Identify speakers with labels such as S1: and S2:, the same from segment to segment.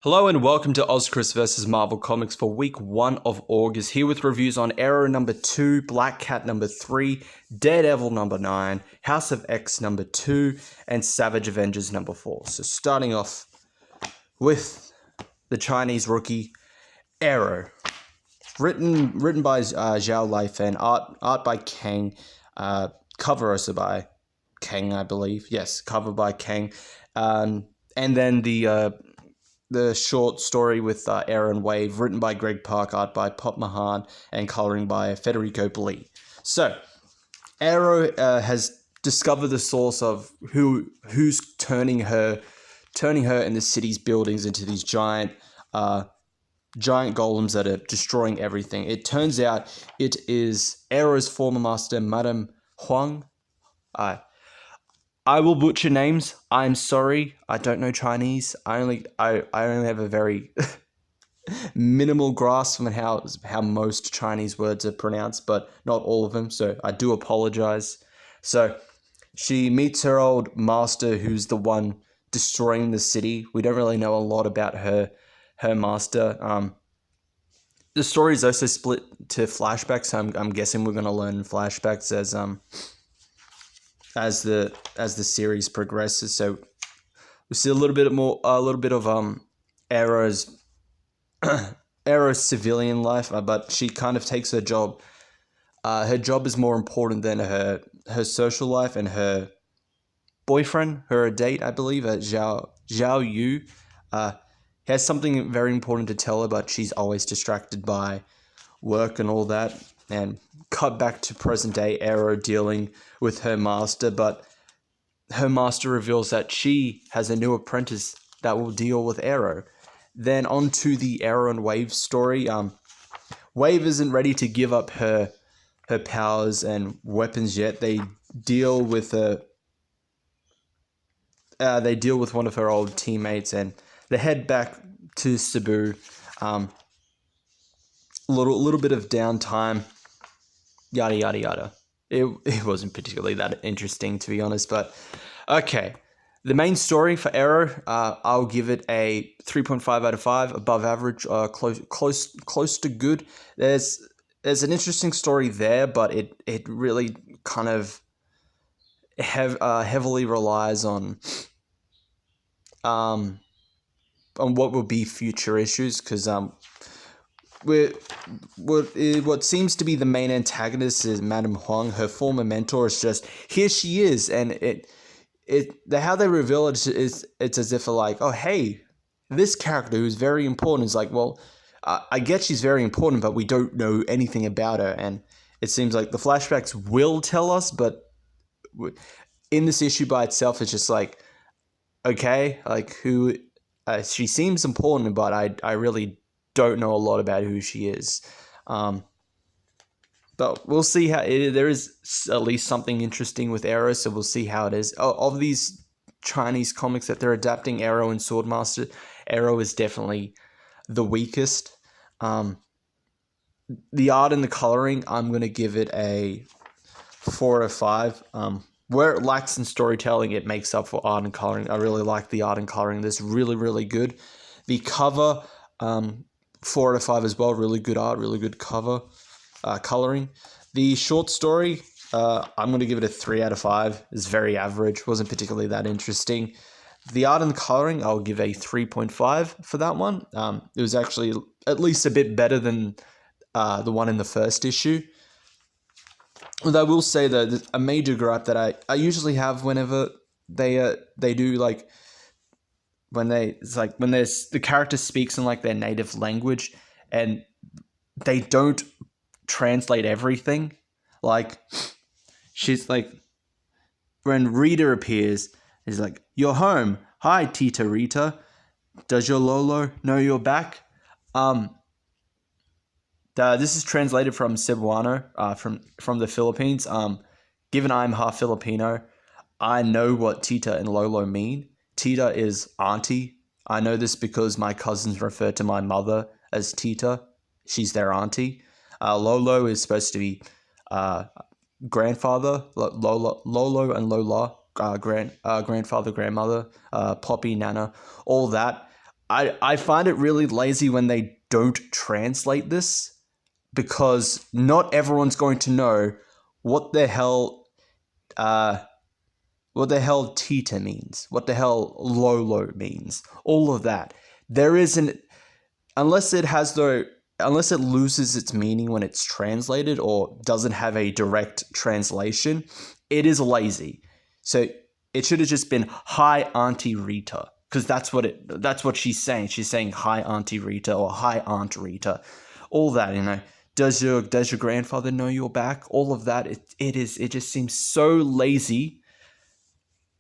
S1: Hello and welcome to OZChris vs. Marvel Comics for week 1 of August, here with reviews on Arrow number 2, Black Cat number 3, Daredevil number 9, House of X number 2, and Savage Avengers number 4. So starting off with the Chinese rookie, Arrow. Written by Zhao Lifen, art by Kang, cover also by Kang, I believe. Yes, cover by Kang. And then the short story with Arrow and Wave, written by Greg Pak, art by Pop Mahan, and coloring by Federico Blee. So, Arrow has discovered the source of who's turning her in the city's buildings into these giant golems that are destroying everything. It turns out it is Arrow's former master, Madame Huang. I will butcher names. I'm sorry. I don't know Chinese. I only have a very minimal grasp on how most Chinese words are pronounced, but not all of them. So I do apologize. So she meets her old master, who's the one destroying the city. We don't really know a lot about her master. The story is also split to flashbacks. So I'm guessing we're gonna learn flashbacks as the series progresses. So we see a little bit of Arrow's civilian life, but she kind of takes her job. Her job is more important than her social life and her boyfriend, her date, I believe, Zhao Yu. Has something very important to tell her, but she's always distracted by work and all that. And cut back to present day Arrow dealing with her master, but her master reveals that she has a new apprentice that will deal with Arrow. Then on to the Arrow and Wave story. Wave isn't ready to give up her powers and weapons yet. They deal with one of her old teammates, and they head back to Cebu. Little bit of downtime. Yada, yada, yada. It wasn't particularly that interesting, to be honest, but okay. The main story for Arrow, I'll give it a 3.5 out of 5, above average, close to good. There's an interesting story there, but it really kind of heavily relies on what will be future issues, because what seems to be the main antagonist is Madame Huang. Her former mentor is just, here she is, and how they reveal it is it's as if like, oh hey, this character who's very important is like, well, I get she's very important, but we don't know anything about her, and it seems like the flashbacks will tell us, but in this issue by itself, it's just like, okay, like who she seems important, but I really don't know a lot about who she is. But we'll see how there is at least something interesting with Arrow, so we'll see how it is. Of these Chinese comics that they're adapting, Arrow and Swordmaster, Arrow is definitely the weakest. The art and the coloring, I'm going to give it a 4 or 5. Where it lacks in storytelling, it makes up for art and coloring. I really like the art and coloring. This really, really good. The cover, 4 out of 5 as well. Really good art, really good cover, coloring. The short story, I'm going to give it a 3 out of 5. It's very average. Wasn't particularly that interesting. The art and the coloring, I'll give a 3.5 for that one. It was actually at least a bit better than the one in the first issue. And I will say that a major gripe that I usually have whenever they do like, when the character speaks in like their native language and they don't translate everything. Like, she's like, when Rita appears, he's like, "You're home. Hi, Tita Rita. Does your Lolo know you're back?" This is translated from Cebuano, from the Philippines. Given I'm half Filipino, I know what Tita and Lolo mean. Tita is auntie. I know this because my cousins refer to my mother as Tita. She's their auntie. Lolo is supposed to be grandfather. Lolo and Lola, grandfather, grandmother, Poppy, Nana, all that. I find it really lazy when they don't translate this, because not everyone's going to know what the hell Tita means, what the hell Lolo means, all of that. There isn't, unless it loses its meaning when it's translated or doesn't have a direct translation, it is lazy. So it should have just been "Hi Auntie Rita," because that's what she's saying. She's saying "Hi Auntie Rita" or "Hi Aunt Rita," all that, you know. Does your grandfather know you're back? All of that. It just seems so lazy.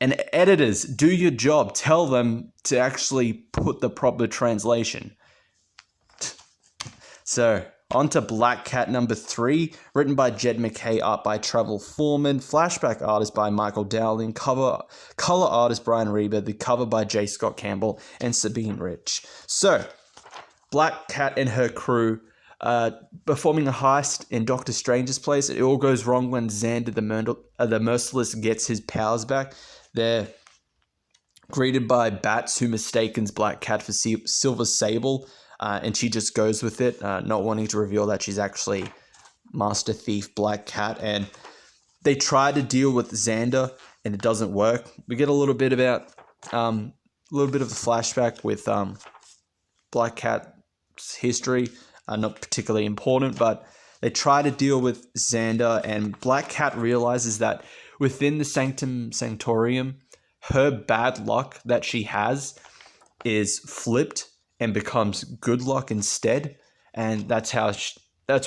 S1: And editors, do your job. Tell them to actually put the proper translation. So, on to Black Cat number 3, written by Jed McKay, art by Travel Foreman, flashback artist by Michael Dowling, color artist Brian Reber, the cover by J. Scott Campbell and Sabine Rich. So, Black Cat and her crew performing a heist in Doctor Strange's place. It all goes wrong when Xander the Merciless gets his powers back. They're greeted by bats who mistakens Black Cat for Silver Sable, and she just goes with it, not wanting to reveal that she's actually Master Thief Black Cat. And they try to deal with Xander, and it doesn't work. We get a little bit of a flashback with Black Cat's history, not particularly important, but they try to deal with Xander, and Black Cat realizes that within the Sanctum Sanctorium, her bad luck that she has is flipped and becomes good luck instead, and that's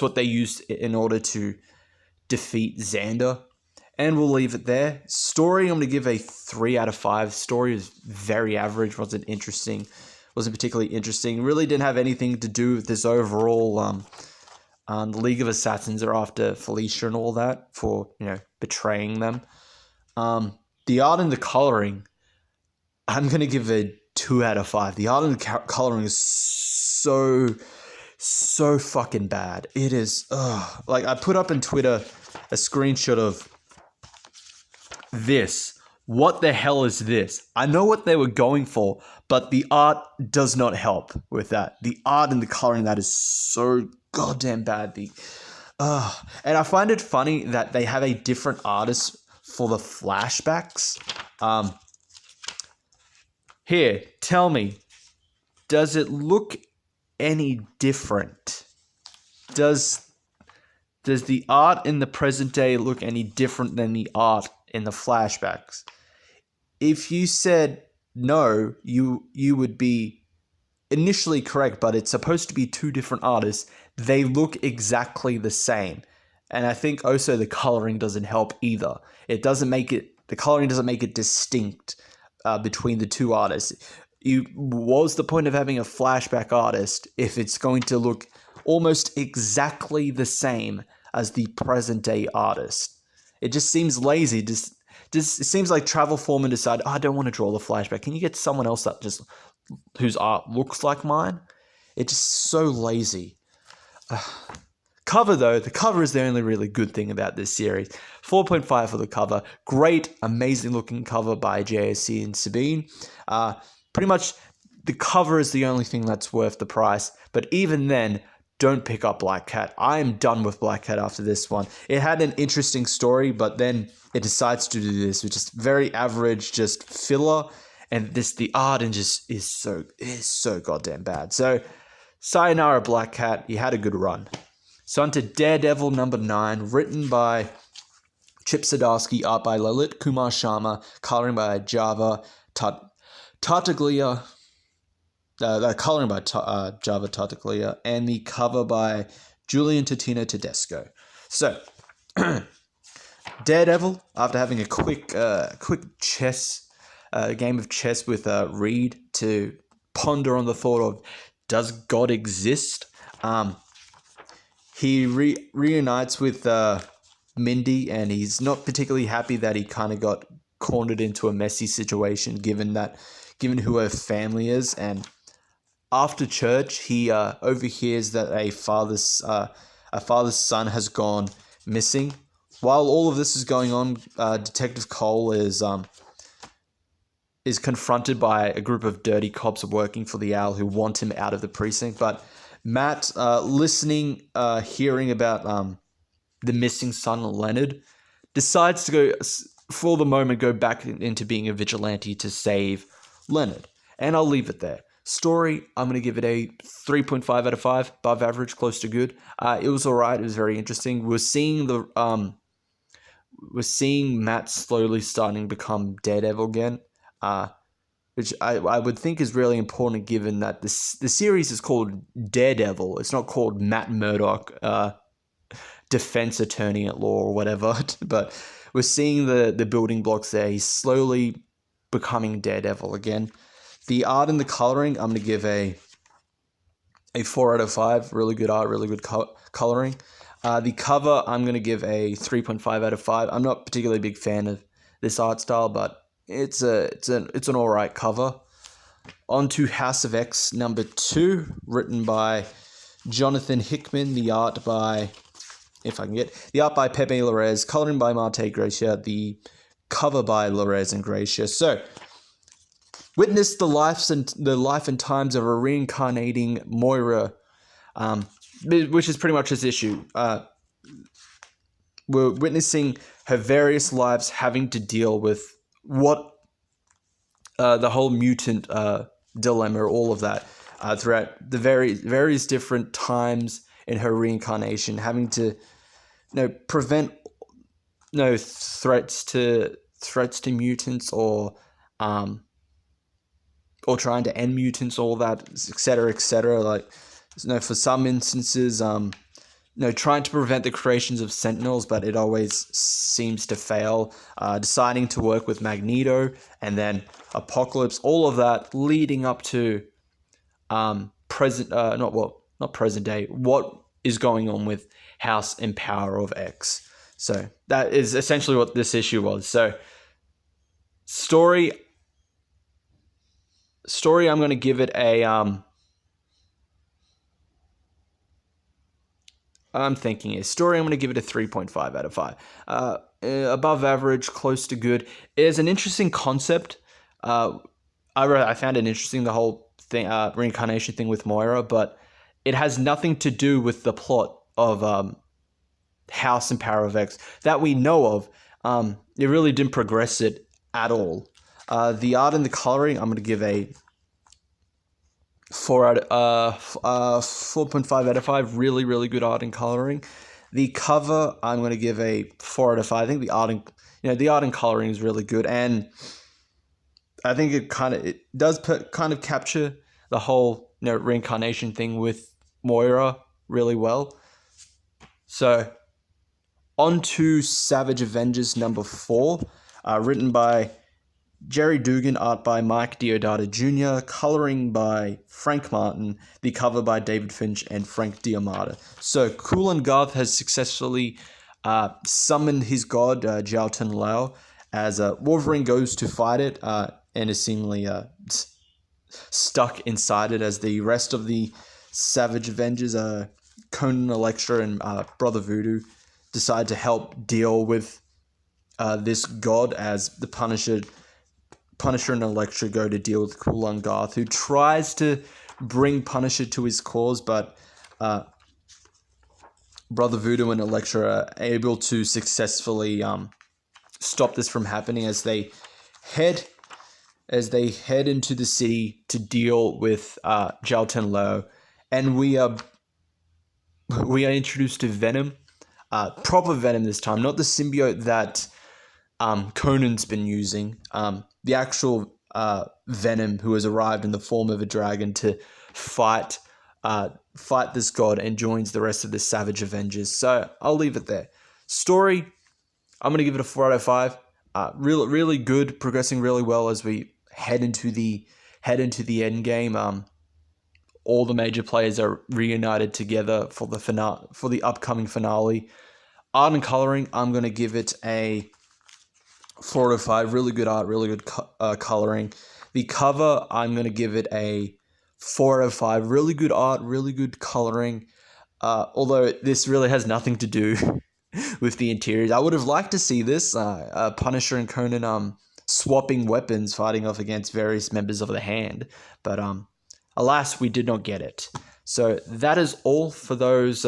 S1: what they used in order to defeat Xander. And we'll leave it there. Story, I'm going to give a 3 out of 5. Story is very average, wasn't particularly interesting. Really didn't have anything to do with this overall. The League of Assassins are after Felicia and all that for, betraying them. The art and the coloring, I'm going to give a 2 out of 5. The art and the coloring is so fucking bad. It is, like, I put up on Twitter a screenshot of this. What the hell is this? I know what they were going for, but the art does not help with that. The art and the coloring, that is so goddamn bad. And I find it funny that they have a different artist for the flashbacks. Here, tell me, does it look any different? Does the art in the present day look any different than the art in the flashbacks? If you said no, you would be initially correct, but it's supposed to be 2 different artists. They look exactly the same. And I think also the coloring doesn't help either. The coloring doesn't make it distinct between the 2 artists. What was the point of having a flashback artist if it's going to look almost exactly the same as the present day artist? It just seems lazy. It seems like Travel Foreman decided, I don't want to draw the flashback. Can you get someone else whose art looks like mine? It's just so lazy. Cover, though, the cover is the only really good thing about this series. 4.5 for the cover. Great, amazing looking cover by JSC and Sabine. Pretty much the cover is the only thing that's worth the price. But even then, don't pick up Black Cat. I am done with Black Cat after this one. It had an interesting story, but then it decides to do this, which is very average, just filler. And the art and just is so goddamn bad. So, sayonara Black Cat, you had a good run. So on to Daredevil number 9, written by Chip Zdarsky, art by Lalit Kumar Sharma, coloring by Java Tartaglia, coloring by Java Tartaglia, and the cover by Julian Totino Tedesco. So, Daredevil, after having a quick game of chess with Reed to ponder on the thought of, does God exist? He reunites with Mindy, and he's not particularly happy that he kind of got cornered into a messy situation given who her family is. And after church, he overhears that a father's son has gone missing. While all of this is going on, Detective Cole is is confronted by a group of dirty cops working for the Owl who want him out of the precinct. But Matt, hearing about the missing son, Leonard, decides to go, for the moment, go back into being a vigilante to save Leonard. And I'll leave it there. Story, I'm going to give it a 3.5 out of 5, above average, close to good. It was alright, it was very interesting. We're seeing Matt slowly starting to become Daredevil again, which I would think is really important given that the series is called Daredevil. It's not called Matt Murdock, defense attorney at law or whatever, but we're seeing the building blocks there. He's slowly becoming Daredevil again. The art and the coloring, I'm going to give a 4 out of 5. Really good art, really good coloring. The cover, I'm going to give a 3.5 out of 5. I'm not particularly a big fan of this art style, but it's an alright cover. On to House of X number 2, written by Jonathan Hickman. The art by Pepe Larraz, coloring by Marte Gracia, the cover by Larraz and Gracia. So, witness the life and times of a reincarnating Moira, which is pretty much his issue. We're witnessing her various lives having to deal with what the whole mutant dilemma, all of that, throughout the various different times in her reincarnation, having to prevent threats to mutants or trying to end mutants, all that, etc., etc. Like, for some instances, trying to prevent the creations of Sentinels, but it always seems to fail. Deciding to work with Magneto, and then Apocalypse, all of that leading up to not present day, what is going on with House and Power of X. So that is essentially what this issue was. So story, I'm going to give it a I'm going to give it a 3.5 out of 5. Above average, close to good. It is an interesting concept. I found it interesting, the whole thing, reincarnation thing with Moira, but it has nothing to do with the plot of House and Power of X that we know of. It really didn't progress it at all. The art and the coloring, I'm going to give a 4.5 out of 5. Really, really good art and coloring. The cover, I'm going to give a 4 out of 5. I think the art and coloring is really good, and I think it does kind of capture the whole reincarnation thing with Moira really well. So, on to Savage Avengers number 4, written by Jerry Dugan, art by Mike Deodato Jr., coloring by Frank Martin, the cover by David Finch and Frank Diamata. So, Kulan Garth has successfully summoned his god, Jiaoten Lao, as Wolverine goes to fight it, and is seemingly stuck inside it, as the rest of the Savage Avengers, Conan, Elektra, and Brother Voodoo, decide to help deal with this god, as the Punisher and Elektra go to deal with Kulan Garth, who tries to bring Punisher to his cause, but Brother Voodoo and Elektra are able to successfully stop this from happening as they head into the city to deal with Jiaoten Lao, and we are introduced to Venom, proper Venom this time, not the symbiote that Conan's been using. The actual Venom, who has arrived in the form of a dragon to fight this god and joins the rest of the Savage Avengers. So I'll leave it there. Story, I'm going to give it a 4 out of 5. Really, really good, progressing really well as we head into the end game. All the major players are reunited together for the upcoming finale. Art and coloring, I'm going to give it a 4 out of 5. Really good art, really good coloring. The cover, I'm going to give it a 4 out of 5. Really good art, really good coloring. Although this really has nothing to do with the interiors. I would have liked to see this Punisher and Conan swapping weapons, fighting off against various members of the hand. But alas, we did not get it. So that is all for those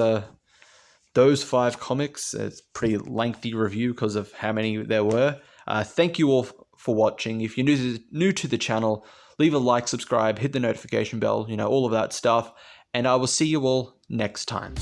S1: 5 comics. It's a pretty lengthy review because of how many there were. Thank you all for watching. If you're new to the channel, leave a like, subscribe, hit the notification bell, all of that stuff. And I will see you all next time.